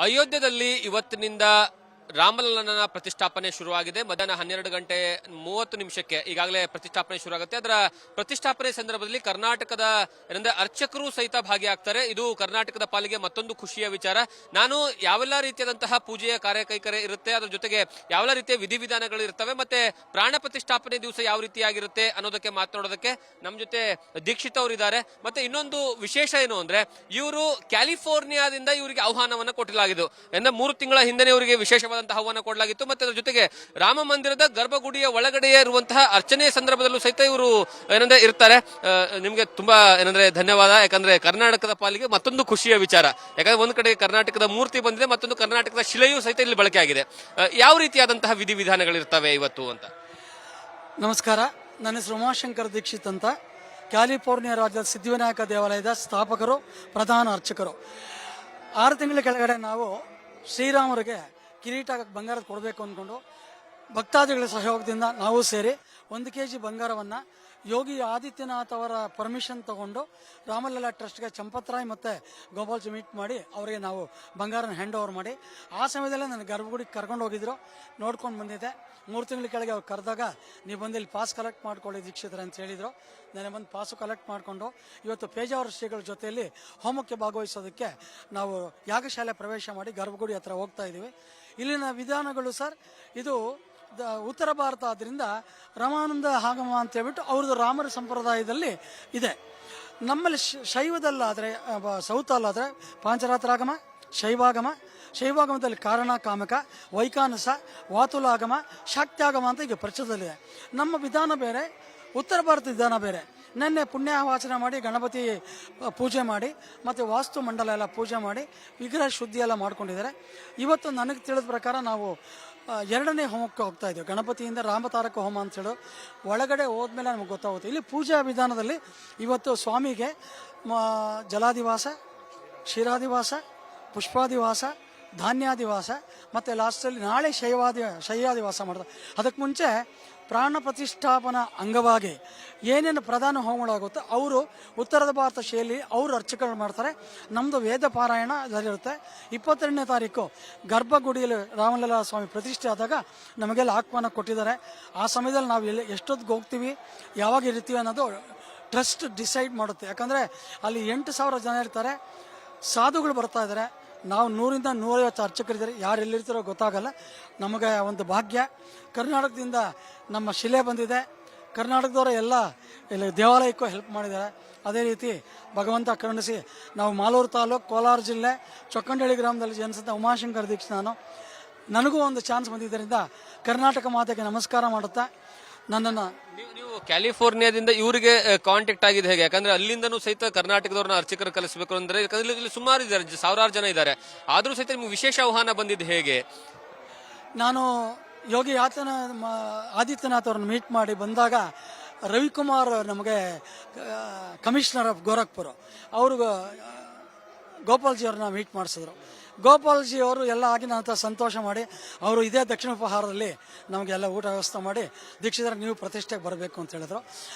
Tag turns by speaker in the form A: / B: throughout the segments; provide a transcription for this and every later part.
A: ಅಯೋಧ್ಯೆಯಲ್ಲಿ ಇವತ್ತಿನಿಂದ ರಾಮಲಲ್ಲನ ಪ್ರತಿಷ್ಠಾಪನೆ ಶುರುವಾಗಿದೆ. ಮಧ್ಯಾಹ್ನ 12:30 ಈಗಾಗಲೇ ಪ್ರತಿಷ್ಠಾಪನೆ ಶುರುವಾಗುತ್ತೆ. ಅದರ ಪ್ರತಿಷ್ಠಾಪನೆ ಸಂದರ್ಭದಲ್ಲಿ ಕರ್ನಾಟಕದ ಏನಂದ್ರೆ ಅರ್ಚಕರು ಸಹಿತ ಭಾಗಿಯಾಗ್ತಾರೆ. ಇದು ಕರ್ನಾಟಕದ ಪಾಲಿಗೆ ಮತ್ತೊಂದು ಖುಷಿಯ ವಿಚಾರ. ನಾನು ಯಾವೆಲ್ಲ ರೀತಿಯಾದಂತಹ ಪೂಜೆಯ ಕಾರ್ಯಕೈಕರ್ಯ ಇರುತ್ತೆ, ಅದ್ರ ಜೊತೆಗೆ ಯಾವೆಲ್ಲ ರೀತಿಯ ವಿಧಿವಿಧಾನಗಳು ಇರ್ತವೆ, ಮತ್ತೆ ಪ್ರಾಣ ಪ್ರತಿಷ್ಠಾಪನೆ ದಿವಸ ಯಾವ ರೀತಿಯಾಗಿರುತ್ತೆ ಅನ್ನೋದಕ್ಕೆ ಮಾತನಾಡೋದಕ್ಕೆ ನಮ್ಮ ಜೊತೆ ದೀಕ್ಷಿತ್ ಅವರು ಇದ್ದಾರೆ. ಮತ್ತೆ ಇನ್ನೊಂದು ವಿಶೇಷ ಏನು ಅಂದ್ರೆ, ಇವರು ಕ್ಯಾಲಿಫೋರ್ನಿಯಾದಿಂದ ಇವರಿಗೆ ಆಹ್ವಾನವನ್ನು ಕೊಟ್ಟಲಾಗಿದ್ದು. 3 ತಿಂಗಳ ಹಿಂದೆ ಇವರಿಗೆ ವಿಶೇಷವಾದ ಆಹ್ವಾನ ಕೊಡಲಾಗಿತ್ತು. ಮತ್ತೆ ಅದರ ಜೊತೆಗೆ ರಾಮ ಮಂದಿರದ ಗರ್ಭಗುಡಿಯ ಒಳಗಡೆ ಇರುವಂತಹ ಅರ್ಚನೆ ಸಂದರ್ಭದಲ್ಲೂ ಸಹಿತ ಇವರು ಇರ್ತಾರೆ. ನಿಮ್ಗೆ ತುಂಬಾ ಧನ್ಯವಾದ. ಯಾಕಂದ್ರೆ ಕರ್ನಾಟಕದ ಪಾಲಿಗೆ ಮತ್ತೊಂದು ಖುಷಿಯ ವಿಚಾರ. ಯಾಕಂದ್ರೆ ಒಂದು ಕಡೆ ಕರ್ನಾಟಕದ ಮೂರ್ತಿ ಬಂದಿದೆ, ಮತ್ತೊಂದು ಕರ್ನಾಟಕದ ಶಿಲೆಯೂ ಸಹಿತ ಇಲ್ಲಿ ಬಳಕೆ ಆಗಿದೆ. ಯಾವ ರೀತಿಯಾದಂತಹ ವಿಧಿವಿಧಾನಗಳಿರ್ತವೆ ಇವತ್ತು ಅಂತ?
B: ನಮಸ್ಕಾರ, ನನ್ನ ಹೆಸರು ಉಮಾಶಂಕರ್ ದೀಕ್ಷಿತ್ ಅಂತ, ಕ್ಯಾಲಿಫೋರ್ನಿಯಾ ರಾಜ್ಯದ ಸಿದ್ಧಿವಿನಾಯಕ ದೇವಾಲಯದ ಸ್ಥಾಪಕರು, ಪ್ರಧಾನ ಅರ್ಚಕರು. 6 ತಿಂಗಳ ಕೆಳಗಡೆ ನಾವು ಶ್ರೀರಾಮರಿಗೆ ಕಿರೀಟ ಬಂಗಾರದ ಕೊಡಬೇಕು ಅಂದ್ಕೊಂಡು ಭಕ್ತಾದಿಗಳ ಸಹಯೋಗದಿಂದ ನಾವು ಸೇರಿ 1 kg ಬಂಗಾರವನ್ನು ಯೋಗಿ ಆದಿತ್ಯನಾಥ್ ಅವರ ಪರ್ಮಿಷನ್ ತಗೊಂಡು ರಾಮಲಲ್ಲಾ ಟ್ರಸ್ಟ್ಗೆ ಚಂಪತ್ರಾಯ್ ಮತ್ತು ಗೋಪಾಲ್ಜಿ ಮೀಟ್ ಮಾಡಿ ಅವರಿಗೆ ನಾವು ಬಂಗಾರನ ಹ್ಯಾಂಡ್ ಓವರ್ ಮಾಡಿ, ಆ ಸಮಯದಲ್ಲೇ ನನ್ನ ಗರ್ಭಗುಡಿಗೆ ಕರ್ಕೊಂಡು ಹೋಗಿದ್ರು, ನೋಡ್ಕೊಂಡು ಬಂದಿದ್ದೆ. 3 ತಿಂಗಳ ಕೆಳಗೆ ಅವ್ರು ಕರೆದಾಗ ನೀವು ಬಂದು ಇಲ್ಲಿ ಪಾಸ್ ಕಲೆಕ್ಟ್ ಮಾಡ್ಕೊಳ್ಳಿ ದೀಕ್ಷಿತರ ಅಂತ ಹೇಳಿದರು. ನಾನು ಬಂದು ಪಾಸು ಕಲೆಕ್ಟ್ ಮಾಡಿಕೊಂಡು ಇವತ್ತು ಪೇಜಾವರ ಶ್ರೀಗಳ ಜೊತೆಯಲ್ಲಿ ಹೋಮಕ್ಕೆ ಭಾಗವಹಿಸೋದಕ್ಕೆ ನಾವು ಯಾಗಶಾಲೆ ಪ್ರವೇಶ ಮಾಡಿ ಗರ್ಭಗುಡಿ ಹತ್ರ ಹೋಗ್ತಾ ಇದ್ದೀವಿ. ಇಲ್ಲಿನ ವಿಧಾನಗಳು ಸರ್, ಇದು ಉತ್ತರ ಭಾರತ ಆದ್ದರಿಂದ ರಮಾನಂದ ಆಗಮ ಅಂತ ಹೇಳ್ಬಿಟ್ಟು ಅವ್ರದ್ದು ರಾಮರ ಸಂಪ್ರದಾಯದಲ್ಲಿ ಇದೆ. ನಮ್ಮಲ್ಲಿ ಶೈವದಲ್ಲಾದರೆ ಸೌತಲ್ಲಾದರೆ ಪಾಂಚರಾತ್ರಾಗಮ, ಶೈವಾಗಮದಲ್ಲಿ ಕಾರಣ ಕಾಮಕ, ವೈಕಾನಸ, ವಾತುಲಾಗಮ, ಶಾಕ್ತ್ಯಾಗಮ ಅಂತ ಈಗ ಪ್ರಚಲಿತದಲ್ಲಿದೆ. ನಮ್ಮ ವಿಧಾನ ಬೇರೆ, ಉತ್ತರ ಭಾರತ ವಿಧಾನ ಬೇರೆ. ನಿನ್ನೆ ಪುಣ್ಯವಾಚನೆ ಮಾಡಿ ಗಣಪತಿ ಪೂಜೆ ಮಾಡಿ ಮತ್ತು ವಾಸ್ತು ಮಂಡಲ ಎಲ್ಲ ಪೂಜೆ ಮಾಡಿ ವಿಗ್ರಹ ಶುದ್ಧಿ ಎಲ್ಲ ಮಾಡ್ಕೊಂಡಿದ್ದಾರೆ. ಇವತ್ತು ನನಗೆ ತಿಳಿದ ಪ್ರಕಾರ ನಾವು 2ನೇ ಹೋಮಕ್ಕೆ ಹೋಗ್ತಾ ಇದ್ದೀವಿ. ಗಣಪತಿಯಿಂದ ರಾಮತಾರಕ ಹೋಮ ಅಂತೇಳಿ ಒಳಗಡೆ ಹೋದ್ಮೇಲೆ ನಮಗೆ ಗೊತ್ತಾಗುತ್ತೆ. ಇಲ್ಲಿ ಪೂಜಾ ವಿಧಾನದಲ್ಲಿ ಇವತ್ತು ಸ್ವಾಮಿಗೆ ಜಲಾದಿವಾಸ, ಕ್ಷೀರಾದಿವಾಸ, ಪುಷ್ಪಾದಿವಾಸ, ಧಾನ್ಯಾದಿವಾಸ ಮತ್ತು ಲಾಸ್ಟಲ್ಲಿ ನಾಳೆ ಶಯ್ಯಾದಿವಾಸ ಮಾಡ್ತಾರೆ. ಅದಕ್ಕೆ ಮುಂಚೆ ಪ್ರಾಣ ಪ್ರತಿಷ್ಠಾಪನಾ ಅಂಗವಾಗಿ ಏನೇನು ಪ್ರಧಾನ ಹೋಮಗಳಾಗುತ್ತೋ ಅವರು ಉತ್ತರದ ಭಾರತ ಶೈಲಿ ಅವರು ಅರ್ಚಕರು ಮಾಡ್ತಾರೆ. ನಮ್ಮದು ವೇದ ಪಾರಾಯಣ ಅದರಿರುತ್ತೆ. 22ನೇ ತಾರೀಕು ಗರ್ಭಗುಡಿಯಲ್ಲಿ ರಾಮಲಲ್ಲಾ ಸ್ವಾಮಿ ಪ್ರತಿಷ್ಠೆ ಆದಾಗ ನಮಗೆಲ್ಲ ಆಹ್ವಾನ ಕೊಟ್ಟಿದ್ದಾರೆ. ಆ ಸಮಯದಲ್ಲಿ ನಾವು ಎಷ್ಟೊತ್ತಿಗೆ ಹೋಗ್ತೀವಿ, ಯಾವಾಗ ಇರ್ತೀವಿ ಅನ್ನೋದು ಟ್ರಸ್ಟ್ ಡಿಸೈಡ್ ಮಾಡುತ್ತೆ. ಯಾಕಂದರೆ ಅಲ್ಲಿ 8,000 ಜನ ಇರ್ತಾರೆ, ಸಾಧುಗಳು ಬರ್ತಾ ಇದ್ದಾರೆ. ನಾವು 100ರಿಂದ 150 ಅರ್ಚಕರಿದ್ದಾರೆ. ಯಾರು ಎಲ್ಲಿರ್ತಾರೋ ಗೊತ್ತಾಗಲ್ಲ. ನಮಗೆ ಒಂದು ಭಾಗ್ಯ. ಕರ್ನಾಟಕದಿಂದ ನಮ್ಮ ಶಿಲೆ ಬಂದಿದೆ. ಕರ್ನಾಟಕದವರು ಎಲ್ಲ ಇಲ್ಲಿ ದೇವಾಲಯಕ್ಕೂ ಹೆಲ್ಪ್ ಮಾಡಿದ್ದಾರೆ. ಅದೇ ರೀತಿ ಭಗವಂತ ಕರುಣಿಸಿ ನಾವು ಮಾಲೂರು ತಾಲೂಕು, ಕೋಲಾರ ಜಿಲ್ಲೆ, ಚೊಕ್ಕಂಡಳ್ಳಿ ಗ್ರಾಮದಲ್ಲಿ ಜನಿಸಿದ ಉಮಾಶಂಕರ್ ದೀಕ್ಷಿತ್. ನನಗೂ ಒಂದು ಚಾನ್ಸ್ ಬಂದಿದ್ದರಿಂದ ಕರ್ನಾಟಕ ಮಾತೆಗೆ ನಮಸ್ಕಾರ ಮಾಡುತ್ತಾ ನನ್ನನ್ನು.
A: ನೀವು ಕ್ಯಾಲಿಫೋರ್ನಿಯಾದಿಂದ ಇವರಿಗೆ ಕಾಂಟ್ಯಾಕ್ಟ್ ಆಗಿದೆ ಹೇಗೆ? ಯಾಕಂದ್ರೆ ಅಲ್ಲಿಂದನೂ ಸಹಿತ ಕರ್ನಾಟಕದವ್ರನ್ನ ಅರ್ಚಕರು ಕಲಿಸಬೇಕು ಅಂದ್ರೆ, ಯಾಕಂದ್ರೆ ಇಲ್ಲಿ ಸುಮಾರು ಇದ್ದಾರೆ, 1000 ಜನ ಇದ್ದಾರೆ. ಆದ್ರೂ ಸಹಿತ ನಿಮ್ಗೆ ವಿಶೇಷ ಆಹ್ವಾನ ಬಂದಿದ್ದು ಹೇಗೆ?
B: ನಾನು ಯೋಗಿ ಆದಿತ್ಯನಾಥ್ ಅವ್ರನ್ನ ಮೀಟ್ ಮಾಡಿ ಬಂದಾಗ ರವಿಕುಮಾರ್ ನಮಗೆ ಕಮಿಷನರ್ ಆಫ್ ಗೋರಖ್ಪುರ ಅವರು ಗೋಪಾಲ್ಜಿ ಅವ್ರನ್ನ ಮೀಟ್ ಮಾಡಿಸಿದ್ರು. ಗೋಪಾಲ್ಜಿ ಅವರು ಎಲ್ಲ ಆಗಿ ನನ್ನ ಸಂತೋಷ ಮಾಡಿ ಅವರು ಇದೇ ದಕ್ಷಿಣ ಉಪಹಾರದಲ್ಲಿ ನಮಗೆಲ್ಲ ಊಟ ವ್ಯವಸ್ಥೆ ಮಾಡಿ ದೀಕ್ಷಿತರ ನೀವು ಪ್ರತಿಷ್ಠೆಗೆ ಬರಬೇಕು ಅಂತ ಹೇಳಿದ್ರು.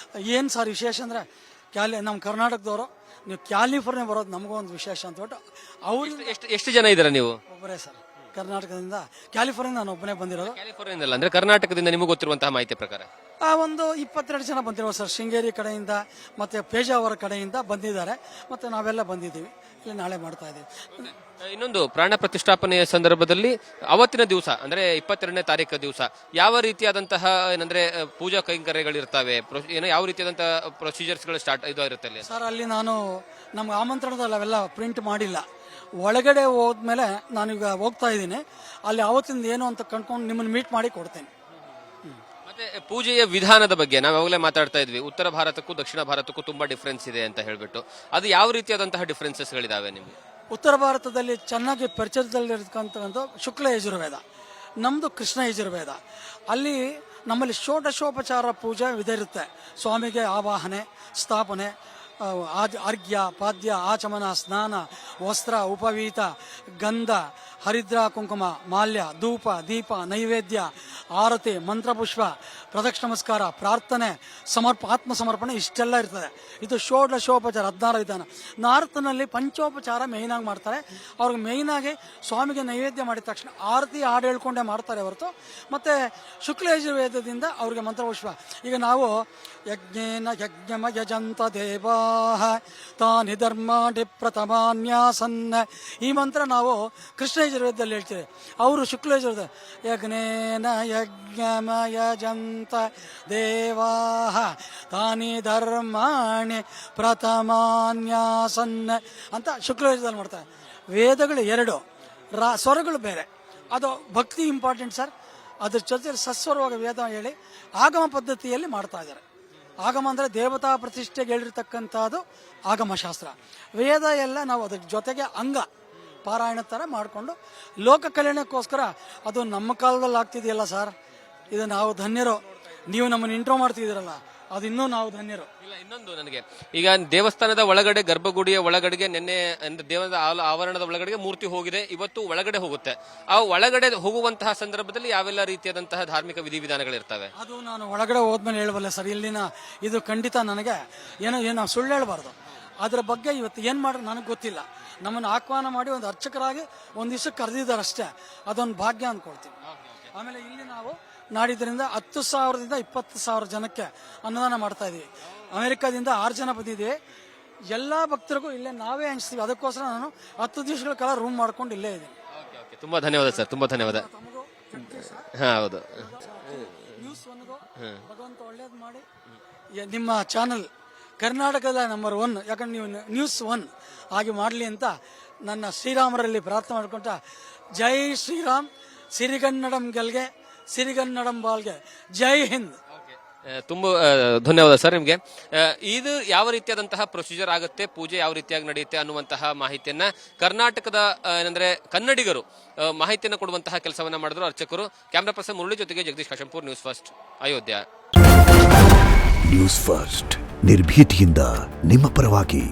B: ಏನು ಸರ್ ವಿಶೇಷ ಅಂದರೆ ನಮ್ಮ ಕರ್ನಾಟಕದವರು ನೀವು ಕ್ಯಾಲಿಫೋರ್ನಿಯಾ ಬರೋದು ನಮಗೂ ಒಂದು ವಿಶೇಷ ಅಂತ ಹೇಳ್ಬಿಟ್ಟು ಅವರು.
A: ಎಷ್ಟು ಜನ ಇದ್ದೀರಾ ನೀವು?
B: ಒಬ್ಬರೇ ಸರ್, ಕರ್ನಾಟಕದಿಂದ ಕ್ಯಾಲಿಫೋರ್ನಿಯಾ ನಾನು ಒಬ್ಬನೇ ಬಂದಿರೋದು.
A: ಕ್ಯಾಲಿಫೋರ್ನಿಯಾದಲ್ಲ ಅಂದ್ರೆ ಕರ್ನಾಟಕದಿಂದ ನಿಮಗೆ ಗೊತ್ತಿರುವಂತಹ ಮಾಹಿತಿ ಪ್ರಕಾರ
B: ಒಂದು 22 ಜನ ಬಂದಿರೋದು ಸರ್. ಶೃಂಗೇರಿ ಕಡೆಯಿಂದ ಮತ್ತು ಪೇಜಾವರ ಕಡೆಯಿಂದ ಬಂದಿದ್ದಾರೆ. ಮತ್ತು ನಾವೆಲ್ಲ ಬಂದಿದ್ದೀವಿ, ಇಲ್ಲಿ ನಾಳೆ ಮಾಡ್ತಾ ಇದ್ದೀವಿ.
A: ಇನ್ನೊಂದು ಪ್ರಾಣ ಪ್ರತಿಷ್ಠಾಪನೆಯ ಸಂದರ್ಭದಲ್ಲಿ ಅವತ್ತಿನ ದಿವಸ ಅಂದ್ರೆ 22ನೇ ತಾರೀಕು ದಿವಸ ಯಾವ ರೀತಿಯಾದಂತಹ ಪೂಜಾ ಕೈಂಕರ್ಯಗಳಿರ್ತವೆ, ಯಾವ ರೀತಿಯಾದಂತಹ ಪ್ರೊಸೀಜರ್ಸ್ಗಳು ಸ್ಟಾರ್ಟ್ ಇರುತ್ತೆ ಅಲ್ಲಿ
B: ಸರ್? ಅಲ್ಲಿ ನಾನು ನಮ್ಗೆ ಆಮಂತ್ರಣದಲ್ಲಿ ಅವೆಲ್ಲ ಪ್ರಿಂಟ್ ಮಾಡಿಲ್ಲ. ಒಳಗಡೆ ಹೋದ್ಮೇಲೆ ನಾನೀಗ ಹೋಗ್ತಾ ಇದ್ದೀನಿ. ಅಲ್ಲಿ ಅವತ್ತಿಂದ ಏನು ಅಂತ ಕಂಡ್ಕೊಂಡು ನಿಮ್ಮನ್ನು ಮೀಟ್ ಮಾಡಿ ಕೊಡ್ತೇನೆ.
A: ಮತ್ತೆ ಪೂಜೆಯ ವಿಧಾನದ ಬಗ್ಗೆ ನಾವು ಯಾವಾಗಲೇ ಮಾತಾಡ್ತಾ ಇದ್ವಿ, ಉತ್ತರ ಭಾರತಕ್ಕೂ ದಕ್ಷಿಣ ಭಾರತಕ್ಕೂ ತುಂಬಾ ಡಿಫ್ರೆನ್ಸ್ ಇದೆ ಅಂತ ಹೇಳ್ಬಿಟ್ಟು. ಅದು ಯಾವ ರೀತಿಯಾದಂತಹ ಡಿಫ್ರೆನ್ಸಸ್ಗಳಿದಾವೆ ನಿಮಗೆ?
B: ಉತ್ತರ ಭಾರತದಲ್ಲಿ ಚೆನ್ನಾಗಿ ಪರಿಚಯದಲ್ಲಿರ್ತಕ್ಕಂಥ ಶುಕ್ಲ ಯಜುರ್ವೇದ, ನಮ್ಮದು ಕೃಷ್ಣ ಯಜುರ್ವೇದ. ಅಲ್ಲಿ ನಮ್ಮಲ್ಲಿ ಷೋಡಶೋಪಚಾರ ಪೂಜೆ ಇರುತ್ತೆ. ಸ್ವಾಮಿಗೆ ಆವಾಹನೆ, ಸ್ಥಾಪನೆ, ಅರ್ಘ್ಯ, ಪಾದ್ಯ, ಆಚಮನ, ಸ್ನಾನ, ವಸ್ತ್ರ, ಉಪವೀತ, ಗಂಧ, ಹರಿದ್ರ ಕುಂಕುಮ, ಮಾಲ್ಯ, ಧೂಪ, ದೀಪ, ನೈವೇದ್ಯ, ಆರತಿ, ಮಂತ್ರಪುಷ್ಪ, ಪ್ರದಕ್ಷಿಣ ನಮಸ್ಕಾರ, ಪ್ರಾರ್ಥನೆ, ಆತ್ಮಸಮರ್ಪಣೆ ಇಷ್ಟೆಲ್ಲ ಇರ್ತದೆ. ಇದು ಷೋಡಶೋಪಚಾರ 16 ವಿಧಾನ. ನಾರ್ತನಲ್ಲಿ ಪಂಚೋಪಚಾರ ಮೇಯ್ನಾಗಿ ಮಾಡ್ತಾರೆ. ಅವ್ರಿಗೆ ಮೇಯ್ನಾಗಿ ಸ್ವಾಮಿಗೆ ನೈವೇದ್ಯ ಮಾಡಿದ ತಕ್ಷಣ ಆರತಿ ಹಾಡು ಹೇಳ್ಕೊಂಡೇ ಮಾಡ್ತಾರೆ ಹೊರತು ಮತ್ತೆ ಶುಕ್ಲಯಜುರ್ವೇದದಿಂದ ಅವ್ರಿಗೆ ಮಂತ್ರಪುಷ್ಪ. ಈಗ ನಾವು ಯಜ್ಞೇನ ಯಜ್ಞಮ ಯಜಂತ ದೇವಾ ತಾನಿ ಧರ್ಮಾಣಿ ಪ್ರಥಮಾನ್ಯಾಸನ್ ಈ ಮಂತ್ರ ನಾವು ಕೃಷ್ಣ ಯಜುರ್ವೇದದಲ್ಲಿ ಹೇಳ್ತೀವಿ. ಅವರು ಶುಕ್ಲ ಯಜುರ್ವೇದ ಯಜ್ಞೇನ ಯಜ್ಞಮ ಯಜಂತ ದೇವಾ ತಾನಿ ಧರ್ಮಾಣಿ ಪ್ರಥಮಾನ್ಯಾಸನ್ ಅಂತ ಶುಕ್ಲ ಯಜುರ್ವೇದದಲ್ಲಿ ಮಾಡ್ತಾರೆ. ವೇದಗಳು 2, ಸ್ವರಗಳು ಬೇರೆ. ಅದು ಭಕ್ತಿ ಇಂಪಾರ್ಟೆಂಟ್ ಸರ್. ಅದ್ರ ಜೊತೆ ಸಸ್ವರವಾಗ ವೇದ ಹೇಳಿ ಆಗಮ ಪದ್ಧತಿಯಲ್ಲಿ ಮಾಡ್ತಾ ಇದ್ದಾರೆ. ಆಗಮ ಅಂದರೆ ದೇವತಾ ಪ್ರತಿಷ್ಠೆಗೆ ಹೇಳಿರ್ತಕ್ಕಂಥದ್ದು ಆಗಮಶಾಸ್ತ್ರ. ವೇದ ಎಲ್ಲ ನಾವು ಅದ್ರ ಜೊತೆಗೆ ಅಂಗ ಪಾರಾಯಣ ಥರ ಮಾಡಿಕೊಂಡು ಲೋಕ ಕಲ್ಯಾಣಕ್ಕೋಸ್ಕರ ಅದು ನಮ್ಮ ಕಾಲದಲ್ಲಿ ಆಗ್ತಿದೆಯಲ್ಲ ಸರ್, ಇದು ನಾವು ಧನ್ಯರು. ನೀವು ನಮ್ಮನ್ನು ಇಂಟ್ರೋ ಮಾಡ್ತಿದ್ದೀರಲ್ಲ, ಅದು ಇನ್ನೂ ನಾವು ಧನ್ಯರು.
A: ಇಲ್ಲ, ಇನ್ನೊಂದು ನನಗೆ ಈಗ ದೇವಸ್ಥಾನದ ಒಳಗಡೆ, ಗರ್ಭಗುಡಿಯ ಒಳಗಡೆಗೆ ನಿನ್ನೆ ದೇವದ ಆವರಣದ ಒಳಗಡೆಗೆ ಮೂರ್ತಿ ಹೋಗಿದೆ, ಇವತ್ತು ಒಳಗಡೆ ಹೋಗುತ್ತೆ. ಆ ಒಳಗಡೆ ಹೋಗುವಂತಹ ಸಂದರ್ಭದಲ್ಲಿ ಯಾವೆಲ್ಲ ರೀತಿಯಾದಂತಹ ಧಾರ್ಮಿಕ ವಿಧಿವಿಧಾನಗಳಿರ್ತವೆ?
B: ಅದು ನಾನು ಒಳಗಡೆ ಹೋದ್ಮೇಲೆ ಹೇಳಬಲ್ಲೆ ಸರ್. ಇಲ್ಲಿನ ಇದು ಖಂಡಿತ ನನಗೆ ಏನೋ ಸುಳ್ಳು ಹೇಳಬಾರ್ದು. ಅದ್ರ ಬಗ್ಗೆ ಇವತ್ತು ಏನು ಮಾಡೋದು ನನಗೆ ಗೊತ್ತಿಲ್ಲ. ನಮ್ಮನ್ನು ಆಹ್ವಾನ ಮಾಡಿ ಒಂದು ಅರ್ಚಕರಾಗಿ ಒಂದು ದಿವಸಕ್ಕೆ ಕರೆದಿದ್ದಾರೆ ಅಷ್ಟೇ. ಅದೊಂದು ಭಾಗ್ಯ ಅಂದ್ಕೊಳ್ತೀವಿ. ಆಮೇಲೆ ಇಲ್ಲಿ ನಾವು ನಾಡಿದ್ರಿಂದ 10,000ದಿಂದ 20,000 ಜನಕ್ಕೆ ಅನ್ನದಾನ ಮಾಡ್ತಾ ಇದೀವಿ. ಅಮೆರಿಕದಿಂದ 6 ಜನ ಬಂದಿದ್ದೀವಿ. ಎಲ್ಲ ಭಕ್ತರಿಗೂ ಇಲ್ಲೇ ನಾವೇ ಹಂಚ್ತೀವಿ. ಅದಕ್ಕೋಸ್ಕರ ನಾನು 10 ದಿವಸಗಳ ಕಾಲ ರೂಮ್ ಮಾಡ್ಕೊಂಡು ಇಲ್ಲೇ ಇದ್ದೀನಿ.
A: ತುಂಬಾ ಧನ್ಯವಾದ ಸರ್, ತುಂಬಾ ಧನ್ಯವಾದ. ಹೌದು,
B: ನ್ಯೂಸ್ 1ಗೂ ಭಗವಂತ ಒಳ್ಳೇದು ಮಾಡಿ. ನಿಮ್ಮ ಚಾನಲ್ ಕರ್ನಾಟಕದ ನಂಬರ್ 1, ಯಾಕಂದ್ರೆ ನೀವು ನ್ಯೂಸ್ 1 ಆಗಿ ಮಾಡಲಿ ಅಂತ ನನ್ನ ಶ್ರೀರಾಮರಲ್ಲಿ ಪ್ರಾರ್ಥನೆ ಮಾಡ್ಕೊಂತ, ಜೈ ಶ್ರೀರಾಮ್, ಸಿರಿಗನ್ನಡಂ ಗೆಲ್ಗೆ, ಸಿರಿಗನ್ನಡಂ ಬಾಳ್ಗೆ, ಜೈ ಹಿಂದ್.
A: ತುಂಬಾ ಧನ್ಯವಾದ ಸರ್ ನಿಮ್ಗೆ. ಇದು ಯಾವ ರೀತಿಯಾದಂತಹ ಪ್ರೊಸೀಜರ್ ಆಗುತ್ತೆ, ಪೂಜೆ ಯಾವ ರೀತಿಯಾಗಿ ನಡೆಯುತ್ತೆ ಅನ್ನುವಂತಹ ಮಾಹಿತಿಯನ್ನ ಕರ್ನಾಟಕದ ಏನಂದ್ರೆ ಕನ್ನಡಿಗರು ಮಾಹಿತಿಯನ್ನು ಕೊಡುವಂತಹ ಕೆಲಸವನ್ನ ಮಾಡಿದ್ರು ಅರ್ಚಕರು. ಕ್ಯಾಮ್ರಾ ಪರ್ಸನ್ ಮುರಳಿ ಜೊತೆಗೆ Jagadish Kashempur, news first, Ayodhya.
C: News first, ನಿರ್ಭೀತಿಯಿಂದ ನಿಮ್ಮ ಪರವಾಗಿ.